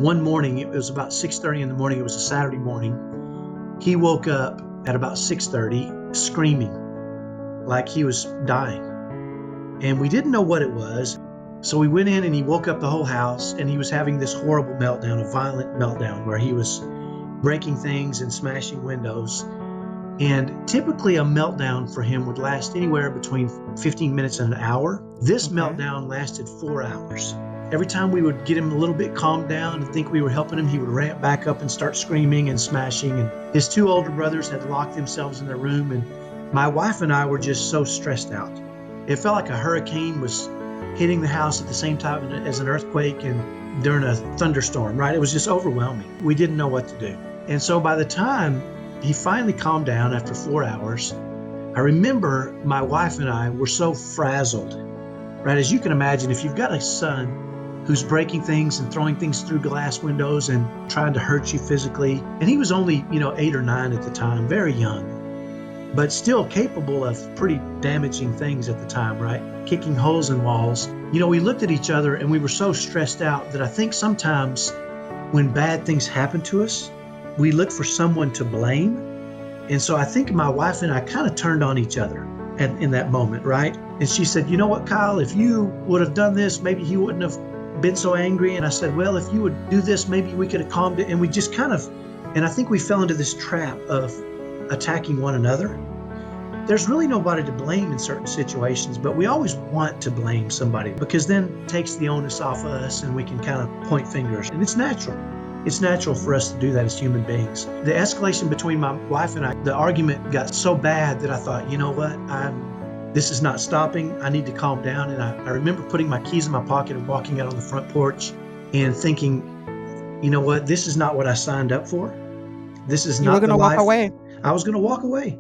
one morning, it was about 6:30 in the morning. It was a Saturday morning. He woke up at about 6:30 screaming like he was dying. And we didn't know what it was. So we went in and he woke up the whole house, and he was having this horrible meltdown, a violent meltdown where he was breaking things and smashing windows. And typically a meltdown for him would last anywhere between 15 minutes and an hour. This meltdown lasted 4 hours. Every time we would get him a little bit calmed down and think we were helping him, he would ramp back up and start screaming and smashing. And his two older brothers had locked themselves in their room, and my wife and I were just so stressed out. It felt like a hurricane was hitting the house at the same time as an earthquake and during a thunderstorm, right? It was just overwhelming. We didn't know what to do. And so by the time he finally calmed down after 4 hours, I remember my wife and I were so frazzled, right? As you can imagine, if you've got a son who's breaking things and throwing things through glass windows and trying to hurt you physically, and he was only, 8 or 9 at the time, very young, but still capable of pretty damaging things at the time, right? Kicking holes in walls. We looked at each other and we were so stressed out that I think sometimes when bad things happen to us, we look for someone to blame. And so I think my wife and I kind of turned on each other in that moment, right? And she said, "You know what, Kyle, if you would have done this, maybe he wouldn't have been so angry." And I said, "Well, if you would do this, maybe we could have calmed it." And we just and I think we fell into this trap of attacking one another. There's really nobody to blame in certain situations, but we always want to blame somebody because then it takes the onus off us and we can kind of point fingers. And it's natural. It's natural for us to do that as human beings. The escalation between my wife and I, the argument got so bad that I thought, you know what, this is not stopping. I need to calm down. And I remember putting my keys in my pocket and walking out on the front porch and thinking, you know what, this is not what I signed up for. This is not the life. You were going to walk away. I was going to walk away.